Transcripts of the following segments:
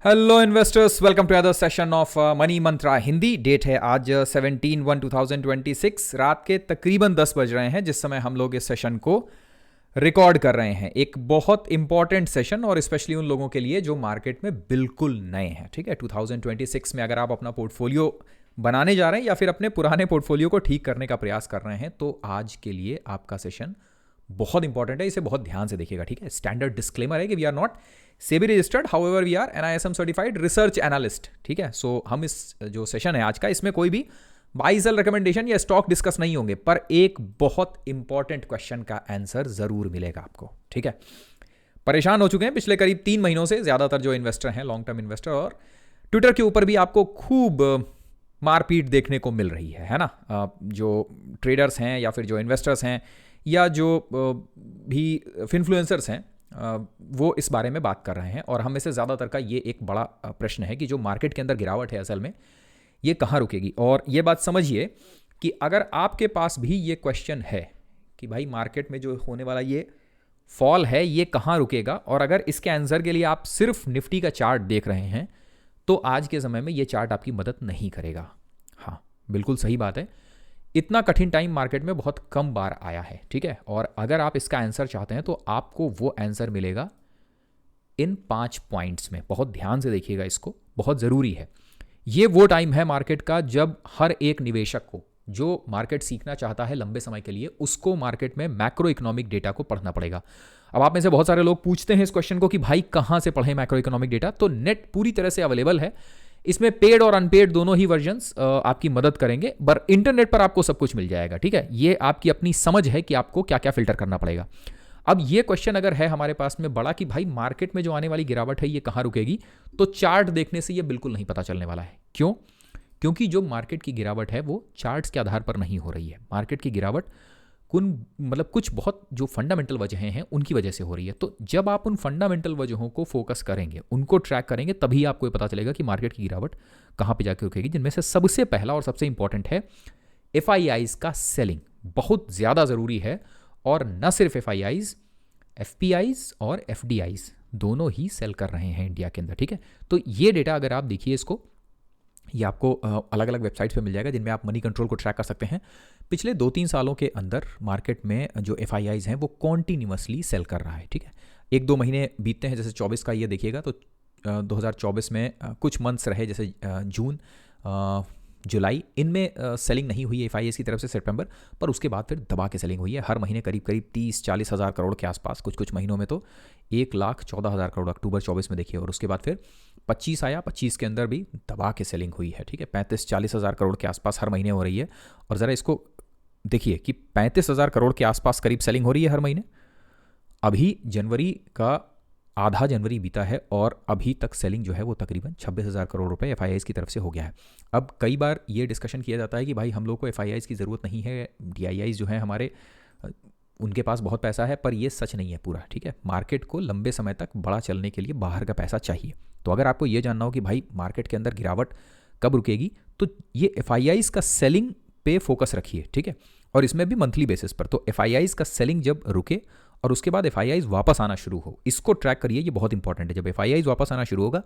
Hello investors, welcome to other session of money mantra Hindi. Date है आज 17/1/2026। रात के तकरीबन 10 बज रहे हैं जिस समय हम लोग इस सेशन को रिकॉर्ड कर रहे हैं। एक बहुत इंपॉर्टेंट सेशन और स्पेशली उन लोगों के लिए जो मार्केट में बिल्कुल नए हैं। ठीक है, 2026 में अगर आप अपना पोर्टफोलियो बनाने जा रहे हैं या फिर अपने पुराने पोर्टफोलियो को ठीक करने का प्रयास कर रहे हैं तो आज के लिए आपका सेशन बहुत इंपॉर्टेंट है। इसे बहुत ध्यान से देखिएगा। ठीक है, स्टैंडर्ड डिस्क्लेमर है कि we are not SEBI registered, however we are NISM certified research analyst. ठीक है, सो हम इस जो सेशन है आज का, इसमें कोई भी बाई सेल रिकमेंडेशन या स्टॉक डिस्कस नहीं होंगे, पर एक बहुत इंपॉर्टेंट क्वेश्चन का आंसर जरूर मिलेगा आपको। ठीक है, परेशान हो चुके हैं पिछले करीब 3 महीनों से ज्यादातर जो इन्वेस्टर हैं, लॉन्ग टर्म इन्वेस्टर, और ट्विटर के ऊपर भी आपको खूब मारपीट देखने को मिल रही है ना। जो ट्रेडर्स हैं या फिर जो इन्वेस्टर्स हैं या जो भी इन्फ्लुएंसर्स हैं, वो इस बारे में बात कर रहे हैं। और हम में से ज़्यादातर का ये एक बड़ा प्रश्न है कि जो मार्केट के अंदर गिरावट है असल में ये कहाँ रुकेगी। और ये बात समझिए कि अगर आपके पास भी ये क्वेश्चन है कि भाई मार्केट में जो होने वाला ये फॉल है ये कहाँ रुकेगा, और अगर इसके आंसर के लिए आप सिर्फ निफ्टी का चार्ट देख रहे हैं तो आज के समय में ये चार्ट आपकी मदद नहीं करेगा। हाँ, बिल्कुल सही बात है। इतना कठिन टाइम मार्केट में बहुत कम बार आया है। ठीक है, और अगर आप इसका आंसर चाहते हैं तो आपको वो आंसर मिलेगा इन 5 पॉइंट्स में। बहुत ध्यान से देखिएगा, इसको बहुत ज़रूरी है। ये वो टाइम है मार्केट का जब हर एक निवेशक को जो मार्केट सीखना चाहता है लंबे समय के लिए, उसको मार्केट में मैक्रो इकोनॉमिक डेटा को पढ़ना पड़ेगा। अब आप में से बहुत सारे लोग पूछते हैं इस क्वेश्चन को कि भाई कहाँ से पढ़ें मैक्रो इकोनॉमिक डेटा। तो नेट पूरी तरह से अवेलेबल है। इसमें पेड और अनपेड दोनों ही वर्जन्स आपकी मदद करेंगे, पर इंटरनेट पर आपको सब कुछ मिल जाएगा। ठीक है, ये आपकी अपनी समझ है कि आपको क्या क्या फिल्टर करना पड़ेगा। अब ये क्वेश्चन अगर है हमारे पास में बड़ा कि भाई मार्केट में जो आने वाली गिरावट है ये कहाँ रुकेगी, तो चार्ट देखने से ये बिल्कुल नहीं पता चलने वाला है। क्यों? क्योंकि जो मार्केट की गिरावट है वो चार्ट्स के आधार पर नहीं हो रही है। मार्केट की गिरावट कुछ बहुत जो फंडामेंटल वजहें हैं उनकी वजह से हो रही है। तो जब आप उन फंडामेंटल वजहों को फोकस करेंगे, उनको ट्रैक करेंगे, तभी आपको ये पता चलेगा कि मार्केट की गिरावट कहाँ पे जाकर रुकेगी। जिनमें से सबसे पहला और सबसे इंपॉर्टेंट है FIIs का सेलिंग। बहुत ज़्यादा ज़रूरी है। और न सिर्फ FIIs, FPIs और FDIs दोनों ही सेल कर रहे हैं इंडिया के अंदर। ठीक है, तो ये डेटा अगर आप देखिए, इसको ये आपको अलग अलग वेबसाइट्स पे मिल जाएगा जिनमें आप मनी कंट्रोल को ट्रैक कर सकते हैं। पिछले 2-3 सालों के अंदर मार्केट में जो FIIs हैं वो कॉन्टीन्यूसली सेल कर रहा है। ठीक है, 1-2 महीने बीतते हैं, जैसे 24 का ये देखिएगा तो 2024 में कुछ मंथ्स रहे, जैसे जून, जुलाई, इनमें सेलिंग नहीं हुई है FIIs की तरफ से सितंबर, पर उसके बाद फिर दबा के सेलिंग हुई है। हर महीने करीब करीब 30-40 हज़ार करोड़ के आसपास, कुछ महीनों में तो 1,14,000 करोड़ अक्टूबर 24 में देखिए। और उसके बाद फिर 25 आया, 25 के अंदर भी दबा के सेलिंग हुई है। ठीक है, 35-40 हज़ार करोड़ के आसपास हर महीने हो रही है। और ज़रा इसको देखिए कि 35 हज़ार करोड़ के आसपास करीब सेलिंग हो रही है हर महीने। अभी जनवरी का आधा जनवरी बीता है और अभी तक सेलिंग जो है वो तकरीबन 26,000 करोड़ रुपए FIIs की तरफ से हो गया है। अब कई बार ये डिस्कशन किया जाता है कि भाई हम लोग को FIIs की ज़रूरत नहीं है, DIIs जो हैं हमारे, उनके पास बहुत पैसा है, पर ये सच नहीं है पूरा। ठीक है, मार्केट को लंबे समय तक बड़ा चलने के लिए बाहर का पैसा चाहिए। तो अगर आपको ये जानना हो कि भाई मार्केट के अंदर गिरावट कब रुकेगी, तो ये FIIs का सेलिंग पे फोकस रखिए। ठीक है, और इसमें भी मंथली बेसिस पर। तो FIIs का सेलिंग जब रुके और उसके बाद FIIs वापस आना शुरू हो, इसको ट्रैक करिए। ये बहुत इंपॉर्टेंट है। जब FIIs वापस आना शुरू होगा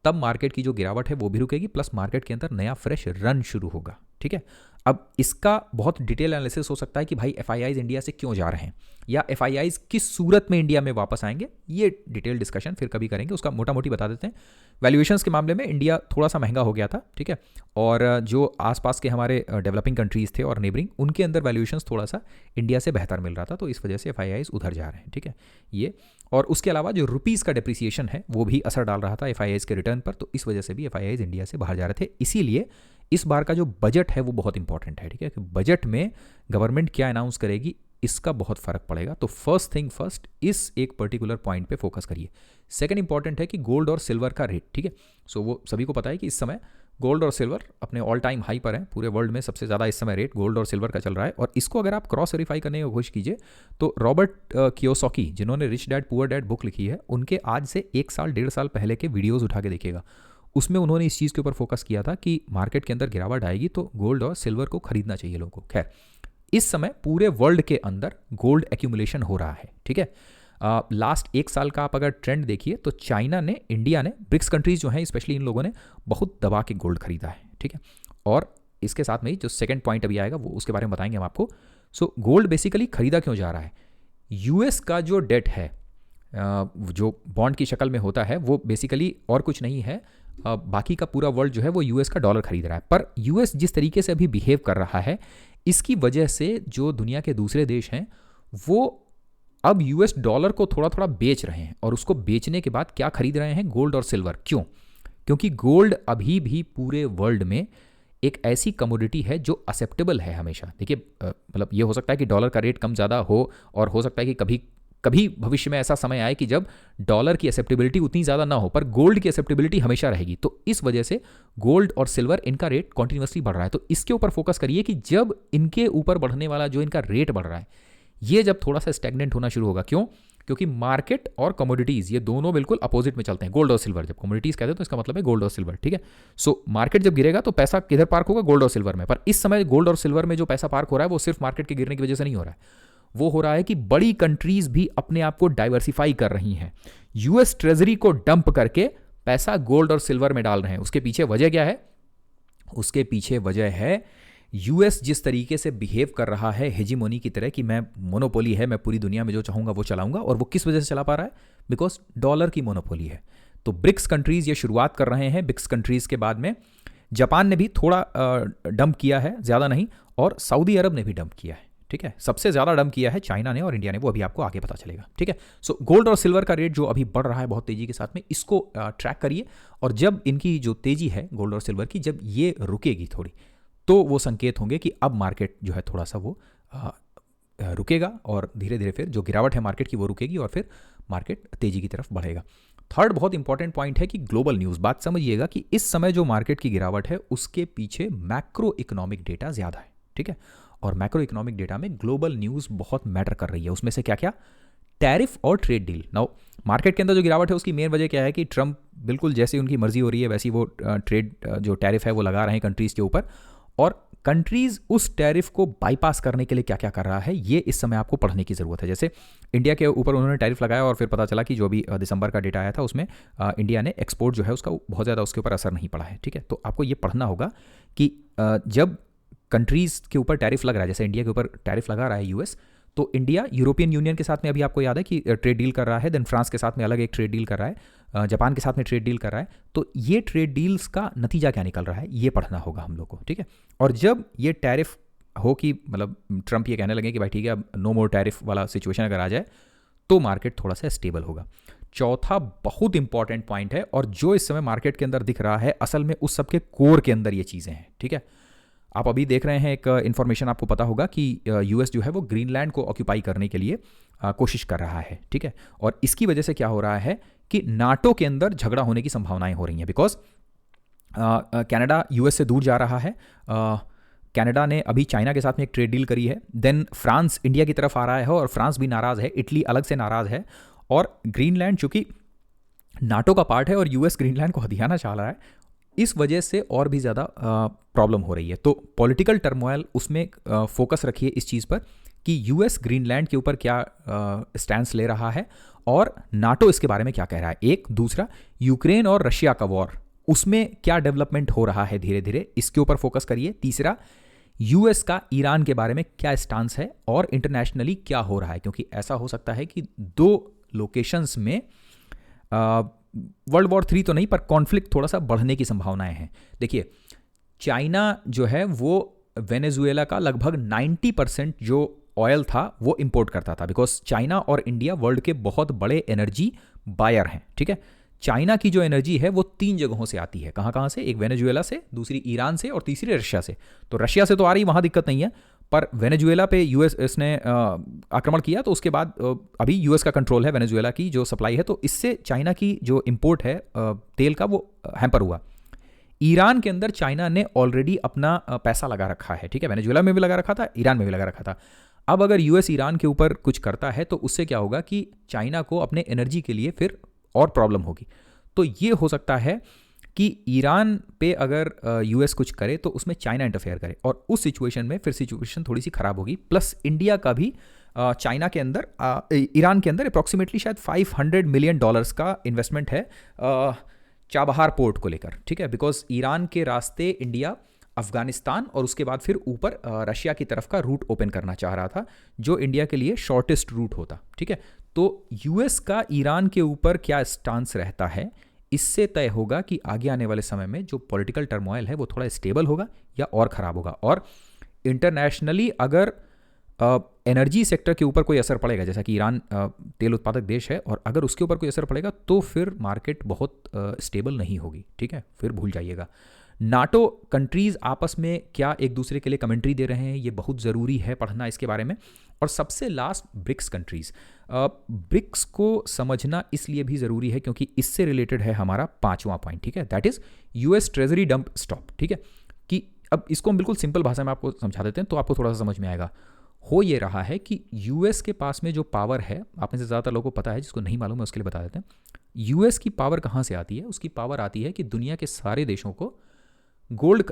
तब मार्केट की जो गिरावट है वो भी रुकेगी, प्लस मार्केट के अंदर नया फ्रेश रन शुरू होगा। ठीक है, अब इसका बहुत डिटेल एनालिसिस हो सकता है कि भाई FIIs इंडिया से क्यों जा रहे हैं या FIIs किस सूरत में इंडिया में वापस आएंगे। ये डिटेल डिस्कशन फिर कभी करेंगे। उसका मोटा मोटी बता देते हैं। वैल्यूएशंस के मामले में इंडिया थोड़ा सा महंगा हो गया था। ठीक है, और जो आसपास के हमारे डेवलपिंग कंट्रीज़ थे और नेबरिंग, उनके अंदर वैल्यूएशंस थोड़ा सा इंडिया से बेहतर मिल रहा था, तो इस वजह से FIIs उधर जा रहे हैं। ठीक है, ये और उसके अलावा जो रुपीज़ का डिप्रिसिएशन है वो भी असर डाल रहा था FIIs के रिटर्न पर, तो इस वजह से भी FIIs इंडिया से बाहर जा रहे थे। इसीलिए इस बार का जो बजट है वो बहुत इंपॉर्टेंट है। ठीक है, कि बजट में गवर्नमेंट क्या अनाउंस करेगी इसका बहुत फर्क पड़ेगा। तो फर्स्ट थिंग फर्स्ट, इस एक पर्टिकुलर पॉइंट पे फोकस करिए। सेकंड इंपॉर्टेंट है कि गोल्ड और सिल्वर का रेट। ठीक है, सो वो सभी को पता है कि इस समय गोल्ड और सिल्वर अपने ऑल टाइम हाई पर हैं। पूरे वर्ल्ड में सबसे ज़्यादा इस समय रेट गोल्ड और सिल्वर का चल रहा है। और इसको अगर आप क्रॉस वेरीफाई करने की कोशिश कीजिए तो रॉबर्ट कियोसाकी, जिन्होंने rich dad poor dad book लिखी है, उनके आज से 1 साल 1.5 साल पहले के वीडियोज़ उठा के देखिएगा। उसमें उन्होंने इस चीज़ के ऊपर फोकस किया था कि मार्केट के अंदर गिरावट आएगी तो गोल्ड और सिल्वर को खरीदना चाहिए लोगों को। खैर, इस समय पूरे वर्ल्ड के अंदर गोल्ड एक्यूमुलेशन हो रहा है। ठीक है, लास्ट एक साल का आप अगर ट्रेंड देखिए तो चाइना ने, इंडिया ने, ब्रिक्स कंट्रीज जो हैं स्पेशली इन लोगों ने बहुत दबा के गोल्ड खरीदा है, ठीक है। और इसके साथ में ही जो सेकंड पॉइंट अभी आएगा वो उसके बारे में बताएंगे हम आपको। सो गोल्ड बेसिकली खरीदा क्यों जा रहा है? यूएस का जो डेट है, जो बॉन्ड की शक्ल में होता है, वो बेसिकली और कुछ नहीं है, बाकी का पूरा वर्ल्ड जो है वो यूएस का डॉलर खरीद रहा है। पर यूएस जिस तरीके से अभी बिहेव कर रहा है, इसकी वजह से जो दुनिया के दूसरे देश हैं वो अब यूएस डॉलर को थोड़ा थोड़ा बेच रहे हैं, और उसको बेचने के बाद क्या खरीद रहे हैं? गोल्ड और सिल्वर। क्यों? क्योंकि गोल्ड अभी भी पूरे वर्ल्ड में एक ऐसी कमोडिटी है जो एक्सेप्टेबल है हमेशा। देखिए, मतलब ये हो सकता है कि डॉलर का रेट कम ज़्यादा हो, और हो सकता है कि कभी कभी भविष्य में ऐसा समय आए कि जब डॉलर की एक्सेप्टेबिलिटी उतनी ज़्यादा ना हो, पर गोल्ड की एक्सेप्टेबिलिटी हमेशा रहेगी। तो इस वजह से गोल्ड और सिल्वर, इनका रेट कॉन्टिन्यूसली बढ़ रहा है। तो इसके ऊपर फोकस करिए कि जब इनके ऊपर बढ़ने वाला जो इनका रेट बढ़ रहा है, ये जब थोड़ा सा स्टैग्नेंट होना शुरू होगा। क्यों? क्योंकि मार्केट और कमोडिटीज़ ये दोनों बिल्कुल अपोजिट में चलते हैं। गोल्ड और सिल्वर, जब कमोडिटीज़ कहते हैं तो इसका मतलब है गोल्ड और सिल्वर, ठीक है। सो मार्केट जब गिरेगा तो पैसा किधर पार्क होगा? गोल्ड और सिल्वर में। पर इस समय गोल्ड और सिल्वर में जो पैसा पार्क हो रहा है वो सिर्फ मार्केट के गिरने की वजह से नहीं हो रहा है, वो हो रहा है कि बड़ी कंट्रीज भी अपने आप को डाइवर्सिफाई कर रही हैं, यूएस ट्रेजरी को डंप करके पैसा गोल्ड और सिल्वर में डाल रहे हैं। उसके पीछे वजह क्या है? उसके पीछे वजह है यूएस जिस तरीके से बिहेव कर रहा है हेजीमोनी की तरह, कि मैं मोनोपोली है, मैं पूरी दुनिया में जो चाहूंगा वो चलाऊंगा। और वो किस वजह से चला पा रहा है? बिकॉज डॉलर की मोनोपोली है। तो ब्रिक्स कंट्रीज ये शुरुआत कर रहे हैं। ब्रिक्स कंट्रीज के बाद में जापान ने भी थोड़ा डंप किया है, ज़्यादा नहीं, और सऊदी अरब ने भी डंप किया है, ठीक है। सबसे ज़्यादा डंप किया है चाइना ने और इंडिया ने, वो अभी आपको आगे पता चलेगा, ठीक है। सो गोल्ड और सिल्वर का रेट जो अभी बढ़ रहा है बहुत तेज़ी के साथ में, इसको ट्रैक करिए। और जब इनकी जो तेज़ी है गोल्ड और सिल्वर की, जब ये रुकेगी थोड़ी, तो वो संकेत होंगे कि अब मार्केट जो है थोड़ा सा वो रुकेगा, और धीरे धीरे फिर जो गिरावट है मार्केट की वो रुकेगी, और फिर मार्केट तेज़ी की तरफ बढ़ेगा। थर्ड बहुत इंपॉर्टेंट पॉइंट है कि ग्लोबल न्यूज़। बात समझिएगा कि इस समय जो मार्केट की गिरावट है उसके पीछे मैक्रो इकोनॉमिक डेटा ज़्यादा है, ठीक है। और मैक्रो इकोनॉमिक डेटा में ग्लोबल न्यूज़ बहुत मैटर कर रही है। उसमें से क्या क्या? टैरिफ और ट्रेड डील। नाउ मार्केट के अंदर जो गिरावट है उसकी मेन वजह क्या है कि ट्रंप बिल्कुल जैसे उनकी मर्जी हो रही है वैसी वो ट्रेड जो टैरिफ है वो लगा रहे हैं कंट्रीज़ के ऊपर, और कंट्रीज़ उस टैरिफ को बाईपास करने के लिए क्या क्या कर रहा है ये इस समय आपको पढ़ने की ज़रूरत है। जैसे इंडिया के ऊपर उन्होंने टैरिफ लगाया, और फिर पता चला कि जो भी दिसंबर का डेटा आया था उसमें इंडिया ने एक्सपोर्ट जो है उसका बहुत ज़्यादा उसके ऊपर असर नहीं पड़ा है, ठीक है। तो आपको ये पढ़ना होगा कि जब कंट्रीज़ के ऊपर टैरिफ लग रहा है, जैसे इंडिया के ऊपर टैरिफ लगा रहा है यूएस, तो इंडिया यूरोपियन यूनियन के साथ में अभी आपको याद है कि ट्रेड डील कर रहा है, देन फ्रांस के साथ में अलग एक ट्रेड डील कर रहा है, जापान के साथ में ट्रेड डील कर रहा है। तो ये ट्रेड डील्स का नतीजा क्या निकल रहा है ये पढ़ना होगा हम लोग को, ठीक है। और जब ये टैरिफ हो कि मतलब ट्रंप ये कहने लगे कि भाई ठीक है अब नो मोर टैरिफ वाला सिचुएशन अगर आ जाए तो मार्केट थोड़ा सा स्टेबल होगा। चौथा बहुत इंपॉर्टेंट पॉइंट है, और जो इस समय मार्केट के अंदर दिख रहा है असल में उस सबके कोर के अंदर ये चीज़ें हैं, ठीक है। आप अभी देख रहे हैं एक इन्फॉर्मेशन, आपको पता होगा कि यूएस जो है वो ग्रीनलैंड को ऑक्यूपाई करने के लिए कोशिश कर रहा है, ठीक है। और इसकी वजह से क्या हो रहा है कि नाटो के अंदर झगड़ा होने की संभावनाएं हो रही हैं, बिकॉज कनाडा यूएस से दूर जा रहा है। कनाडा ने अभी चाइना के साथ में एक ट्रेड डील करी है, देन फ्रांस इंडिया की तरफ आ रहा है और फ्रांस भी नाराज़ है, इटली अलग से नाराज़ है, और ग्रीनलैंड चूंकि नाटो का पार्ट है और यूएस ग्रीनलैंड को हथियाना चाह रहा है, इस वजह से और भी ज़्यादा प्रॉब्लम हो रही है। तो पॉलिटिकल टर्मोइल उसमें फोकस रखिए इस चीज़ पर कि यूएस ग्रीनलैंड के ऊपर क्या स्टैंस ले रहा है और नाटो इसके बारे में क्या कह रहा है। एक दूसरा यूक्रेन और रशिया का वॉर, उसमें क्या डेवलपमेंट हो रहा है धीरे धीरे, इसके ऊपर फोकस करिए। तीसरा यूएस का ईरान के बारे में क्या स्टांस है और इंटरनेशनली क्या हो रहा है, क्योंकि ऐसा हो सकता है कि दो लोकेशंस में वर्ल्ड वॉर 3 तो नहीं पर कॉन्फ्लिक्ट थोड़ा सा बढ़ने की संभावनाएं हैं। देखिए चाइना जो है वो वेनेजुएला का लगभग 90% जो ऑयल था वो इंपोर्ट करता था, बिकॉज चाइना और इंडिया वर्ल्ड के बहुत बड़े एनर्जी बायर हैं, ठीक है। चाइना की जो एनर्जी है वो 3 जगहों से आती है, कहाँ कहाँ से? एक वेनेजुएला से, दूसरी ईरान से और तीसरी रशिया से। तो रशिया से तो आ रही, वहाँ दिक्कत नहीं है, पर वेनेजुएला पे यूएस ने आक्रमण किया तो उसके बाद अभी यूएस का कंट्रोल है वेनेजुएला की जो सप्लाई है, तो इससे चाइना की जो इंपोर्ट है तेल का वो हैम्पर हुआ। ईरान के अंदर चाइना ने ऑलरेडी अपना पैसा लगा रखा है, ठीक है। वेनेजुएला में भी लगा रखा था, ईरान में भी लगा रखा था। अब अगर यूएस ईरान के ऊपर कुछ करता है तो उससे क्या होगा कि चाइना को अपने एनर्जी के लिए फिर और प्रॉब्लम होगी। तो ये हो सकता है कि ईरान पे अगर यूएस कुछ करे तो उसमें चाइना इंटरफेयर करे, और उस सिचुएशन में फिर सिचुएशन थोड़ी सी खराब होगी। प्लस इंडिया का भी चाइना के अंदर ईरान के अंदर अप्रॉक्सीमेटली शायद $500 मिलियन का इन्वेस्टमेंट है चाबहार पोर्ट को लेकर, ठीक है, बिकॉज ईरान के रास्ते इंडिया, अफगानिस्तान और उसके बाद फिर ऊपर रशिया की तरफ का रूट ओपन करना चाह रहा था, जो इंडिया के लिए शॉर्टेस्ट रूट होता, ठीक है। तो यूएस का ईरान के ऊपर क्या स्टांस रहता है, इससे तय होगा कि आगे आने वाले समय में जो पॉलिटिकल टर्मोइल है वो थोड़ा स्टेबल होगा या और ख़राब होगा। और इंटरनेशनली अगर एनर्जी सेक्टर के ऊपर कोई असर पड़ेगा, जैसा कि ईरान तेल उत्पादक देश है, और अगर उसके ऊपर कोई असर पड़ेगा तो फिर मार्केट बहुत स्टेबल नहीं होगी, ठीक है, फिर भूल जाइएगा। नाटो कंट्रीज़ आपस में क्या एक दूसरे के लिए कमेंट्री दे रहे हैं, ये बहुत ज़रूरी है पढ़ना इसके बारे में। और सबसे लास्ट ब्रिक्स कंट्रीज़, ब्रिक्स को समझना इसलिए भी ज़रूरी है क्योंकि इससे रिलेटेड है हमारा 5वां पॉइंट, ठीक है, that is US treasury dump stop, ठीक है। कि अब इसको हम बिल्कुल सिंपल भाषा में आपको समझा देते हैं तो आपको थोड़ा सा समझ में आएगा। हो ये रहा है कि यूएस के पास में जो पावर है, आप में से ज़्यादातर लोगों को पता है, जिसको नहीं मालूम है उसके लिए बता देते हैं। यूएस की पावर कहाँ से आती है? उसकी पावर आती है कि दुनिया के सारे देशों को गोल्ड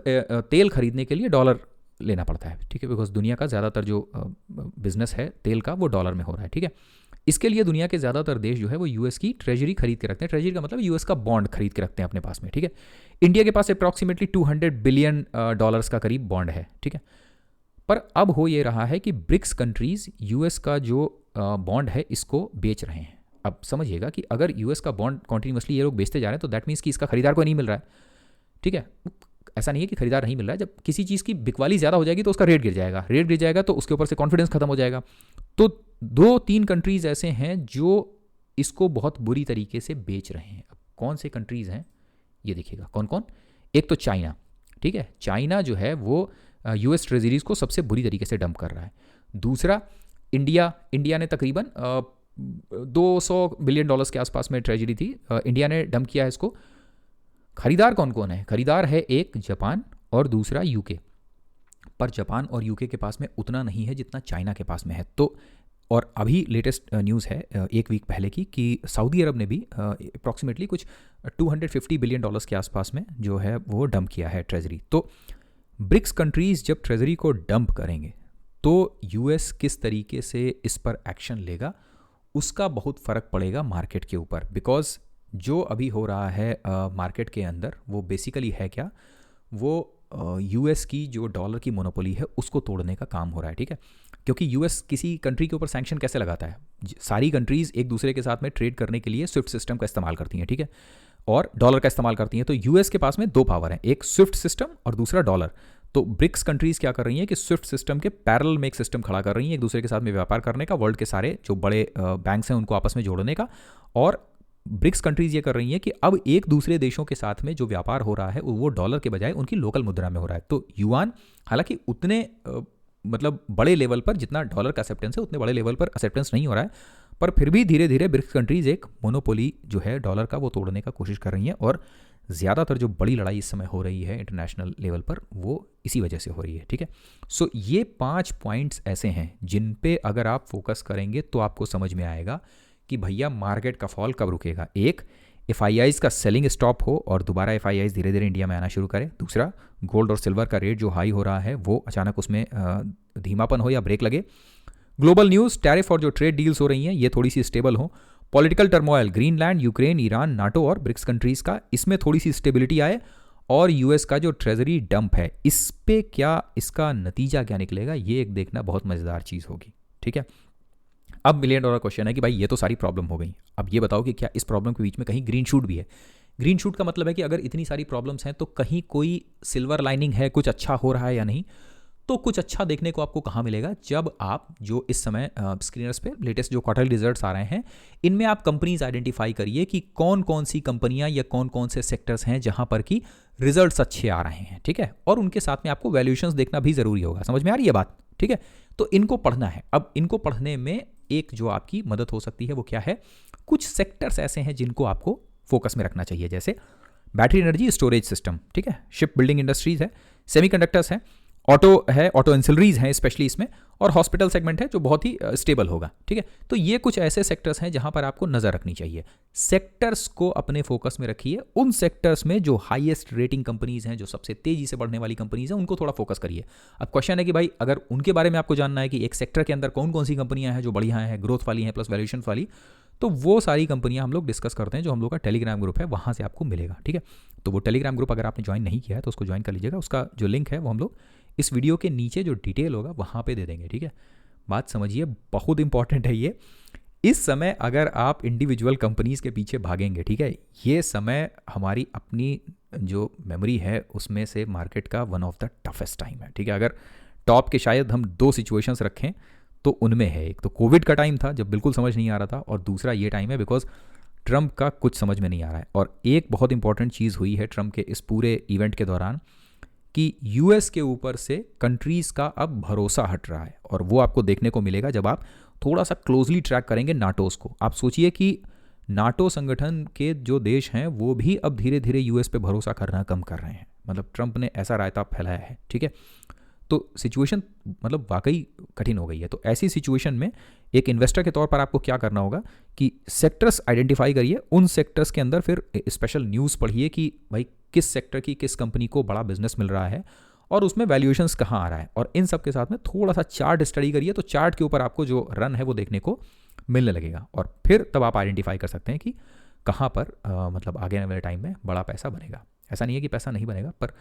तेल खरीदने के लिए डॉलर लेना पड़ता है, ठीक है, बिकॉज दुनिया का ज़्यादातर जो बिजनेस है तेल का वो डॉलर में हो रहा है, ठीक है। इसके लिए दुनिया के ज़्यादातर देश जो है वो यूएस की ट्रेजरी खरीद के रखते हैं। ट्रेजरी का मतलब यूएस का बॉन्ड खरीद के रखते हैं अपने पास में, ठीक है। इंडिया के पास अप्रॉक्सीमेटली $200 बिलियन का करीब बॉन्ड है, ठीक है। पर अब हो ये रहा है कि ब्रिक्स कंट्रीज़ यूएस का जो बॉन्ड है इसको बेच रहे हैं। अब समझिएगा कि अगर यूएस का बॉन्ड कॉन्टीन्यूसली ये लोग बेचते जा रहे हैं तो दैट मीन्स कि इसका खरीदार को नहीं मिल रहा है, ठीक है। ऐसा नहीं है कि खरीदार नहीं मिल रहा है, जब किसी चीज़ की बिकवाली ज़्यादा हो जाएगी तो उसका रेट गिर जाएगा, रेट गिर जाएगा तो उसके ऊपर से कॉन्फिडेंस खत्म हो जाएगा। तो 2-3 कंट्रीज़ ऐसे हैं जो इसको बहुत बुरी तरीके से बेच रहे हैं। अब कौन से कंट्रीज़ हैं ये देखिएगा, कौन कौन। एक तो चाइना, ठीक है, चाइना जो है वो यूएस ट्रेजरीज को सबसे बुरी तरीके से डंप कर रहा है। दूसरा इंडिया, इंडिया ने तकरीबन $200 बिलियन के आसपास में ट्रेजरी थी, इंडिया ने डंप किया है इसको। खरीदार कौन कौन है? खरीदार है एक जापान और दूसरा यूके, पर जापान और यूके के पास में उतना नहीं है जितना चाइना के पास में है। तो और अभी लेटेस्ट न्यूज़ है एक वीक पहले की कि सऊदी अरब ने भी अप्रॉक्सीमेटली कुछ $250 बिलियन के आसपास में जो है वो डंप किया है ट्रेजरी। तो ब्रिक्स कंट्रीज़ जब ट्रेजरी को डंप करेंगे तो यूएस किस तरीके से इस पर एक्शन लेगा उसका बहुत फ़र्क पड़ेगा मार्केट के ऊपर। बिकॉज जो अभी हो रहा है मार्केट के अंदर वो बेसिकली है क्या, वो यूएस की जो डॉलर की मोनोपोली है उसको तोड़ने का काम हो रहा है, ठीक है। क्योंकि यूएस किसी कंट्री के ऊपर सैंक्शन कैसे लगाता है? सारी कंट्रीज़ एक दूसरे के साथ में ट्रेड करने के लिए स्विफ्ट सिस्टम का इस्तेमाल करती हैं, ठीक है, और डॉलर का इस्तेमाल करती हैं। तो यूएस के पास में 2 पावर हैं, एक स्विफ्ट सिस्टम और दूसरा डॉलर। तो ब्रिक्स कंट्रीज़ क्या कर रही हैं कि स्विफ्ट सिस्टम के पैरेलल में एक सिस्टम खड़ा कर रही हैं एक दूसरे के साथ में व्यापार करने का, वर्ल्ड के सारे जो बड़े बैंक्स हैं उनको आपस में जोड़ने का। और ब्रिक्स कंट्रीज़ ये कर रही हैं कि अब एक दूसरे देशों के साथ में जो व्यापार हो रहा है वो डॉलर के बजाय उनकी लोकल मुद्रा में हो रहा है। तो युआन हालांकि उतने मतलब बड़े लेवल पर जितना डॉलर का एक्सेप्टेंस है उतने बड़े लेवल पर एक्सेप्टेंस नहीं हो रहा है, पर फिर भी धीरे धीरे ब्रिक्स कंट्रीज़ एक मोनोपोली जो है डॉलर का वो तोड़ने का कोशिश कर रही हैं। और ज़्यादातर जो बड़ी लड़ाई इस समय हो रही है इंटरनेशनल लेवल पर वो इसी वजह से हो रही है, ठीक है। सो ये 5 पॉइंट्स ऐसे हैं जिन पे अगर आप फोकस करेंगे तो आपको समझ में आएगा कि भैया मार्केट का फॉल कब रुकेगा। एक, एफआईआईज़ का सेलिंग स्टॉप हो और दोबारा एफआईआईज़ धीरे धीरे इंडिया में आना शुरू करे। दूसरा, गोल्ड और सिल्वर का रेट जो हाई हो रहा है वो अचानक उसमें धीमापन हो या ब्रेक लगे। ग्लोबल न्यूज़, टैरिफ और जो ट्रेड डील्स हो रही हैं ये थोड़ी सी स्टेबल हो। Political turmoil, Greenland, Ukraine, Iran, NATO और ब्रिक्स कंट्रीज़ का, इसमें थोड़ी सी स्टेबिलिटी आए। और यूएस का जो ट्रेजरी डंप है इस पे क्या, इसका नतीजा क्या निकलेगा, ये एक देखना बहुत मज़ेदार चीज़ होगी, ठीक है। अब $1 मिलियन क्वेश्चन है कि भाई ये तो सारी प्रॉब्लम हो गई, अब ये बताओ कि क्या इस प्रॉब्लम के बीच में कहीं ग्रीन शूट भी है। ग्रीन शूट का मतलब है कि अगर इतनी सारी प्रॉब्लम्स हैं तो कहीं कोई सिल्वर लाइनिंग है, कुछ अच्छा हो रहा है या नहीं। तो कुछ अच्छा देखने को आपको कहाँ मिलेगा, जब आप जो इस समय स्क्रीनर्स पे लेटेस्ट जो क्वार्टरली रिजल्ट्स आ रहे हैं इनमें आप कंपनीज आइडेंटिफाई करिए कि कौन कौन सी कंपनियां या कौन कौन से सेक्टर्स हैं जहां पर कि रिजल्ट्स अच्छे आ रहे हैं, ठीक है। और उनके साथ में आपको वैल्यूएशंस देखना भी ज़रूरी होगा। समझ में आ रही है बात, ठीक है। तो इनको पढ़ना है। अब इनको पढ़ने में एक जो आपकी मदद हो सकती है वो क्या है, कुछ सेक्टर्स ऐसे हैं जिनको आपको फोकस में रखना चाहिए, जैसे बैटरी एनर्जी स्टोरेज सिस्टम, ठीक है, शिप बिल्डिंग इंडस्ट्रीज है, सेमीकंडक्टर्स है, ऑटो है, ऑटो एंसिलरीज हैं स्पेशली इसमें, और हॉस्पिटल सेगमेंट है जो बहुत ही स्टेबल होगा, ठीक है। तो ये कुछ ऐसे सेक्टर्स हैं जहां पर आपको नजर रखनी चाहिए। सेक्टर्स को अपने फोकस में रखिए, उन सेक्टर्स में जो हाईएस्ट रेटिंग कंपनीज हैं, जो सबसे तेजी से बढ़ने वाली कंपनीज हैं, उनको थोड़ा फोकस करिए। अब क्वेश्चन है कि भाई अगर उनके बारे में आपको जानना है कि एक सेक्टर के अंदर कौन कौन सी कंपनियां हैं जो बढ़िया हैं, ग्रोथ वाली हैं, प्लस वैल्यूएशन वाली, तो वो सारी कंपनियां हम लोग डिस्कस करते हैं जो हम लोग का टेलीग्राम ग्रुप है, वहां से आपको मिलेगा, ठीक है। तो वो टेलीग्राम ग्रुप अगर आपने ज्वाइन नहीं किया है तो उसको ज्वाइन कर लीजिएगा। उसका जो लिंक है वो हम लोग इस वीडियो के नीचे जो डिटेल होगा वहां पे दे देंगे, ठीक है। बात समझिए, बहुत इंपॉर्टेंट है ये। इस समय अगर आप इंडिविजुअल कंपनीज के पीछे भागेंगे, ठीक है, ये समय हमारी अपनी जो मेमोरी है उसमें से मार्केट का one of the toughest time है, ठीक है। अगर टॉप के शायद हम 2 सिचुएशंस रखें तो उनमें है, एक तो कोविड का टाइम था जब बिल्कुल समझ नहीं आ रहा था, और दूसरा ये टाइम है बिकॉज ट्रंप का कुछ समझ में नहीं आ रहा है। और एक बहुत इंपॉर्टेंट चीज़ हुई है ट्रंप के इस पूरे इवेंट के दौरान कि यूएस के ऊपर से कंट्रीज़ का अब भरोसा हट रहा है, और वो आपको देखने को मिलेगा जब आप थोड़ा सा क्लोजली ट्रैक करेंगे नाटोस को। आप सोचिए कि नाटो संगठन के जो देश हैं वो भी अब धीरे धीरे यूएस पे भरोसा करना कम कर रहे हैं। मतलब ट्रंप ने ऐसा रायता फैलाया है, ठीक है। तो सिचुएशन मतलब वाकई कठिन हो गई है। तो ऐसी सिचुएशन में एक इन्वेस्टर के तौर पर आपको क्या करना होगा कि सेक्टर्स आइडेंटिफाई करिए, उन सेक्टर्स के अंदर फिर स्पेशल न्यूज़ पढ़िए कि भाई किस सेक्टर की किस कंपनी को बड़ा बिजनेस मिल रहा है और उसमें वैल्यूएशंस कहाँ आ रहा है, और इन सब के साथ में थोड़ा सा चार्ट स्टडी करिए। तो चार्ट के ऊपर आपको जो रन है वो देखने को मिलने लगेगा, और फिर तब आप आइडेंटिफाई कर सकते हैं कि कहाँ पर मतलब आगे आने वाले टाइम में बड़ा पैसा बनेगा। ऐसा नहीं है कि पैसा नहीं बनेगा, पर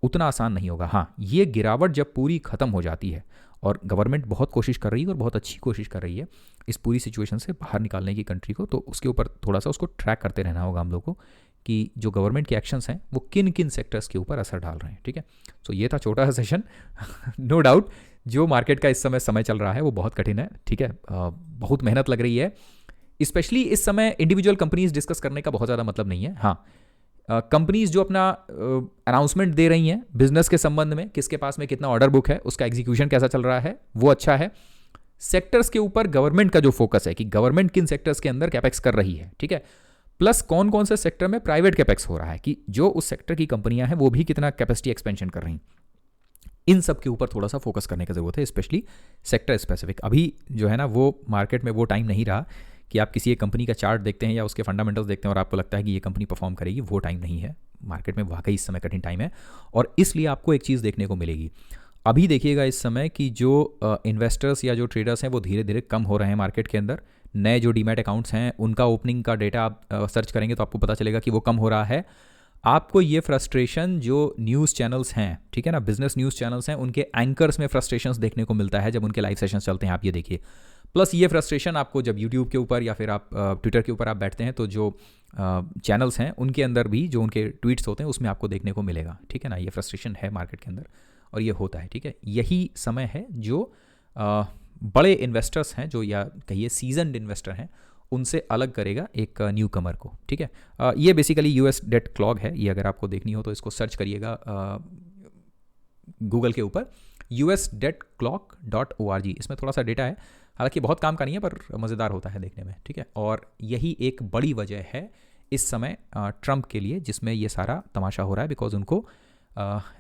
उतना आसान नहीं होगा। हाँ, ये गिरावट जब पूरी ख़त्म हो जाती है और गवर्नमेंट बहुत कोशिश कर रही है और बहुत अच्छी कोशिश कर रही है इस पूरी सिचुएशन से बाहर निकालने की कंट्री को, तो उसके ऊपर थोड़ा सा उसको ट्रैक करते रहना होगा हम लोग को कि जो गवर्नमेंट के एक्शंस हैं वो किन किन सेक्टर्स के ऊपर असर डाल रहे हैं, ठीक है। सो ये था छोटा सा सेशन। नो डाउट जो मार्केट का इस समय चल रहा है वो बहुत कठिन है, ठीक है। बहुत मेहनत लग रही है, स्पेशली इस समय इंडिविजुअल कंपनीज डिस्कस करने का बहुत ज़्यादा मतलब नहीं है। हाँ, कंपनीज जो अपना अनाउंसमेंट दे रही हैं बिजनेस के संबंध में, किसके पास में कितना ऑर्डर बुक है, उसका एग्जीक्यूशन कैसा चल रहा है, वो अच्छा है। सेक्टर्स के ऊपर गवर्नमेंट का जो फोकस है कि गवर्नमेंट किन सेक्टर्स के अंदर कैपेक्स कर रही है, ठीक है, प्लस कौन कौन से सेक्टर में प्राइवेट कैपेक्स हो रहा है कि जो उस सेक्टर की कंपनियां हैं वो भी कितना कैपेसिटी एक्सपेंशन कर रही हैं, इन सब के ऊपर थोड़ा सा फोकस करने की जरूरत है, स्पेशली सेक्टर स्पेसिफिक। अभी जो है ना वो मार्केट में वो टाइम नहीं रहा कि आप किसी एक कंपनी का चार्ट देखते हैं या उसके फंडामेंटल्स देखते हैं और आपको लगता है कि ये कंपनी परफॉर्म करेगी, वो टाइम नहीं है। मार्केट में वाकई इस समय कठिन टाइम है, और इसलिए आपको एक चीज़ देखने को मिलेगी। अभी देखिएगा इस समय कि जो इन्वेस्टर्स या जो ट्रेडर्स हैं वो धीरे धीरे कम हो रहे हैं मार्केट के अंदर। नए जो डीमैट अकाउंट्स हैं उनका ओपनिंग का डेटा आप सर्च करेंगे तो आपको पता चलेगा कि वो कम हो रहा है। आपको ये फ्रस्ट्रेशन जो न्यूज़ चैनल्स हैं, ठीक है ना, बिजनेस न्यूज़ चैनल्स हैं, उनके एंकर्स में फ्रस्ट्रेशंस देखने को मिलता है जब उनके लाइव सेशंस चलते हैं, आप ये देखिए। प्लस ये फ्रस्ट्रेशन आपको जब यूट्यूब के ऊपर या फिर आप ट्विटर के ऊपर आप बैठते हैं तो जो चैनल्स हैं उनके अंदर भी जो उनके ट्वीट्स होते हैं उसमें आपको देखने को मिलेगा, ठीक है ना। ये फ्रस्ट्रेशन है मार्केट के अंदर और ये होता है, ठीक है। यही समय है जो बड़े इन्वेस्टर्स हैं, जो या कहिए सीजनड इन्वेस्टर हैं, उनसे अलग करेगा एक न्यू कमर को, ठीक है। ये बेसिकली यूएस डेट क्लॉक है, ये अगर आपको देखनी हो तो इसको सर्च करिएगा गूगल के ऊपर, usdebtclock.org। इसमें थोड़ा सा डेटा है, हालांकि बहुत काम का नहीं है पर मज़ेदार होता है देखने में, ठीक है। और यही एक बड़ी वजह है इस समय ट्रंप के लिए जिसमें ये सारा तमाशा हो रहा है, बिकॉज उनको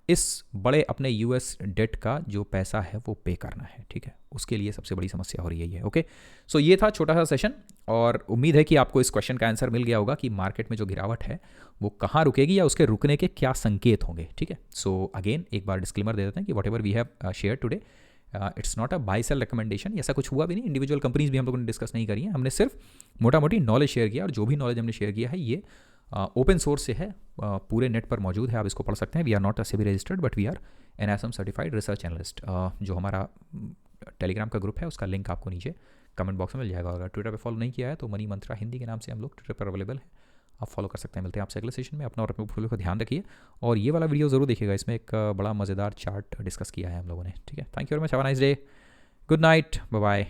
इस बड़े अपने यूएस डेट का जो पैसा है वो पे करना है, ठीक है। उसके लिए सबसे बड़ी समस्या हो रही है। ओके, सो ये था छोटा सा सेशन, और उम्मीद है कि आपको इस क्वेश्चन का आंसर मिल गया होगा कि मार्केट में जो गिरावट है वो कहाँ रुकेगी या उसके रुकने के क्या संकेत होंगे, ठीक है। सो अगेन एक बार डिस्क्लेमर दे देते हैं कि whatever we have share today it's not a buy sell recommendation, ऐसा कुछ हुआ भी नहीं। इंडिविजुअल कंपनीज भी हम लोगों ने डिस्कस नहीं करी है, हमने सिर्फ मोटा मोटी नॉलेज शेयर किया, और जो भी नॉलेज हमने शेयर किया है ये ओपन सोर्स से है, पूरे नेट पर मौजूद है, आप इसको पढ़ सकते हैं। We are not a SEBI registered but we are NISM certified research analyst. जो हमारा टेलीग्राम का ग्रुप है उसका लिंक आपको नीचे कमेंट बॉक्स में मिल जाएगा। अगर ट्विटर पे फॉलो नहीं किया है तो मनी मंत्रा हिंदी के नाम से हम लोग ट्विटर पर अवेलेबल है, आप फॉलो कर सकते हैं। मिलते हैं आपसे अगले सेशन में। अपना और अपने पोर्टफोलियो का ध्यान रखिए, और ये वाला वीडियो ज़रूर देखिएगा, इसमें एक बड़ा मज़ेदार चार्ट डिस्कस किया है हम लोगों ने, ठीक है। Thank you very much, have a nice day, good night, bye bye.